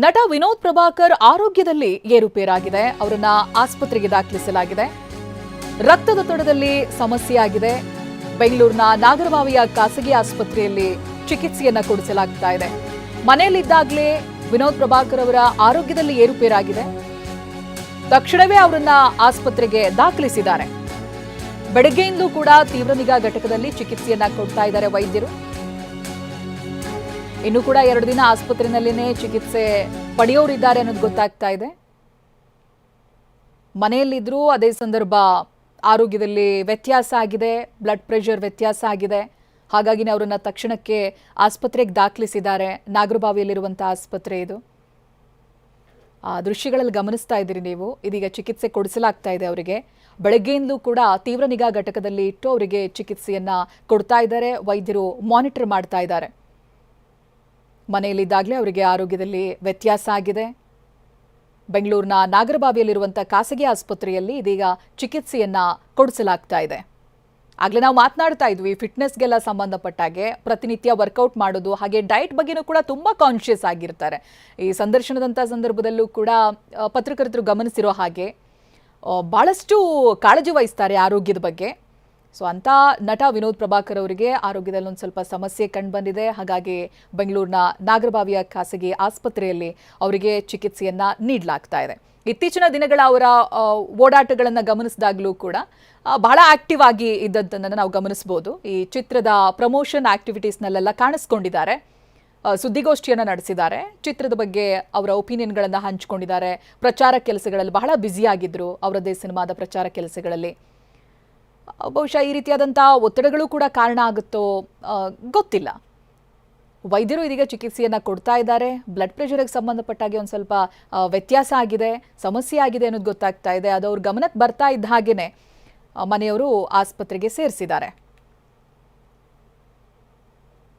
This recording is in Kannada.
ನಟ ವಿನೋದ್ ಪ್ರಭಾಕರ್ ಆರೋಗ್ಯದಲ್ಲಿ ಏರುಪೇರಾಗಿದೆ. ಅವರನ್ನ ಆಸ್ಪತ್ರೆಗೆ ದಾಖಲಿಸಲಾಗಿದೆ. ರಕ್ತದೊತ್ತಡದಲ್ಲಿ ಸಮಸ್ಯೆಯಾಗಿದೆ. ಬೆಂಗಳೂರಿನ ನಾಗರಬಾವಿಯ ಖಾಸಗಿ ಆಸ್ಪತ್ರೆಯಲ್ಲಿ ಚಿಕಿತ್ಸೆಯನ್ನ ಕೊಡಿಸಲಾಗ್ತಾ ಇದೆ. ಮನೆಯಲ್ಲಿದ್ದಾಗಲೇ ವಿನೋದ್ ಪ್ರಭಾಕರ್ ಅವರ ಆರೋಗ್ಯದಲ್ಲಿ ಏರುಪೇರಾಗಿದೆ. ತಕ್ಷಣವೇ ಅವರನ್ನ ಆಸ್ಪತ್ರೆಗೆ ದಾಖಲಿಸಿದ್ದಾರೆ. ಬೆಳಗ್ಗೆಯಿಂದಲೂ ಕೂಡ ತೀವ್ರ ನಿಗಾ ಘಟಕದಲ್ಲಿ ಚಿಕಿತ್ಸೆಯನ್ನ ಕೊಡ್ತಾ ಇದ್ದಾರೆ ವೈದ್ಯರು. ಇನ್ನು ಕೂಡ 2 ದಿನ ಆಸ್ಪತ್ರೆಯಲ್ಲಿನೇ ಚಿಕಿತ್ಸೆ ಪಡೆಯೋರಿದ್ದಾರೆ ಅನ್ನೋದು ಗೊತ್ತಾಗ್ತಾ ಇದೆ. ಮನೆಯಲ್ಲಿದ್ರೂ ಅದೇ ಸಂದರ್ಭ ಆರೋಗ್ಯದಲ್ಲಿ ವ್ಯತ್ಯಾಸ ಆಗಿದೆ, ಬ್ಲಡ್ ಪ್ರೆಷರ್ ವ್ಯತ್ಯಾಸ ಆಗಿದೆ. ಹಾಗಾಗಿನೇ ಅವರನ್ನ ತಕ್ಷಣಕ್ಕೆ ಆಸ್ಪತ್ರೆಗೆ ದಾಖಲಿಸಿದ್ದಾರೆ. ನಾಗರಬಾವಿಯಲ್ಲಿರುವಂತಹ ಆಸ್ಪತ್ರೆ ಇದು. ಆ ದೃಶ್ಯಗಳಲ್ಲಿ ಗಮನಿಸ್ತಾ ಇದ್ದೀರಿ ನೀವು. ಇದೀಗ ಚಿಕಿತ್ಸೆ ಕೊಡಿಸಲಾಗ್ತಾ ಇದೆ ಅವರಿಗೆ. ಬೆಳಗ್ಗೆಯಿಂದಲೂ ಕೂಡ ತೀವ್ರ ನಿಗಾ ಘಟಕದಲ್ಲಿ ಇಟ್ಟು ಅವರಿಗೆ ಚಿಕಿತ್ಸೆಯನ್ನ ಕೊಡ್ತಾ ಇದ್ದಾರೆ. ವೈದ್ಯರು ಮಾನಿಟರ್ ಮಾಡ್ತಾ ಇದ್ದಾರೆ. ಮನೆಯಲ್ಲಿದ್ದಾಗಲೇ ಅವರಿಗೆ ಆರೋಗ್ಯದಲ್ಲಿ ವ್ಯತ್ಯಾಸ ಆಗಿದೆ. ಬೆಂಗಳೂರಿನ ನಾಗರಬಾವಿಯಲ್ಲಿರುವಂತಹ ಖಾಸಗಿ ಆಸ್ಪತ್ರೆಯಲ್ಲಿ ಇದೀಗ ಚಿಕಿತ್ಸೆಯನ್ನ ಕೊಡಿಸಲಾಗ್ತಾ ಇದೆ. ಆಗಲೇ ನಾವು ಮಾತನಾಡ್ತಾ ಇದ್ವಿ ಫಿಟ್ನೆಸ್ಗೆಲ್ಲ ಸಂಬಂಧಪಟ್ಟಾಗೆ ಪ್ರತಿನಿತ್ಯ ವರ್ಕೌಟ್ ಮಾಡೋದು, ಹಾಗೆ ಡಯಟ್ ಬಗ್ಗೆನೂ ಕೂಡ ತುಂಬಾ ಕಾನ್ಶಿಯಸ್ ಆಗಿರ್ತಾರೆ. ಈ ಸಂದರ್ಶನದಂಥ ಸಂದರ್ಭದಲ್ಲೂ ಕೂಡ ಪತ್ರಕರ್ತರು ಗಮನಿಸಿರೋ ಹಾಗೆ ಬಹಳಷ್ಟು ಕಾಳಜಿ ವಹಿಸ್ತಾರೆ ಆರೋಗ್ಯದ ಬಗ್ಗೆ. ಸೊ ಅಂತ ನಟ ವಿನೋದ್ ಪ್ರಭಾಕರ್ ಅವರಿಗೆ ಆರೋಗ್ಯದಲ್ಲಿ ಒಂದು ಸ್ವಲ್ಪ ಸಮಸ್ಯೆ ಕಂಡುಬಂದಿದೆ. ಹಾಗಾಗಿ ಬೆಂಗಳೂರಿನ ನಾಗರಬಾವಿಯ ಖಾಸಗಿ ಆಸ್ಪತ್ರೆಯಲ್ಲಿ ಅವರಿಗೆ ಚಿಕಿತ್ಸೆಯನ್ನ ನೀಡಲಾಗ್ತಾ ಇದೆ. ಇತ್ತೀಚಿನ ದಿನಗಳ ಅವರ ಓಡಾಟಗಳನ್ನು ಗಮನಿಸಿದಾಗಲೂ ಕೂಡ ಬಹಳ ಆಕ್ಟಿವ್ ಆಗಿ ಇದ್ದದ್ದನ್ನು ನಾವು ಗಮನಿಸಬಹುದು. ಈ ಚಿತ್ರದ ಪ್ರಮೋಷನ್ ಆಕ್ಟಿವಿಟೀಸ್ನಲ್ಲೆಲ್ಲ ಕಾಣಿಸ್ಕೊಂಡಿದ್ದಾರೆ. ಸುದ್ದಿಗೋಷ್ಠಿಯನ್ನು ನಡೆಸಿದ್ದಾರೆ. ಚಿತ್ರದ ಬಗ್ಗೆ ಅವರ ಒಪಿನಿಯನ್ಗಳನ್ನು ಹಂಚಿಕೊಂಡಿದ್ದಾರೆ. ಪ್ರಚಾರ ಕೆಲಸಗಳಲ್ಲಿ ಬಹಳ ಬ್ಯುಸಿಯಾಗಿದ್ದರು. ಅವರದ್ದೇ ಸಿನಿಮಾದ ಪ್ರಚಾರ ಕೆಲಸಗಳಲ್ಲಿ. ಬಹುಶಃ ಈ ರೀತಿಯಾದಂಥ ಒತ್ತಡಗಳು ಕೂಡ ಕಾರಣ ಆಗುತ್ತೋ ಗೊತ್ತಿಲ್ಲ. ವೈದ್ಯರು ಇದೀಗ ಚಿಕಿತ್ಸೆಯನ್ನ ಕೊಡ್ತಾ ಇದ್ದಾರೆ. ಬ್ಲಡ್ ಪ್ರೆಷರ್ಗೆ ಸಂಬಂಧಪಟ್ಟಾಗೆ ಒಂದು ಸ್ವಲ್ಪ ವ್ಯತ್ಯಾಸ ಆಗಿದೆ, ಸಮಸ್ಯೆ ಆಗಿದೆ ಅನ್ನೋದು ಗೊತ್ತಾಗ್ತಾ ಇದೆ. ಅದು ಅವ್ರ ಗಮನಕ್ಕೆ ಬರ್ತಾ ಇದ್ದ ಹಾಗೇನೆ ಮನೆಯವರು ಆಸ್ಪತ್ರೆಗೆ ಸೇರಿಸಿದ್ದಾರೆ.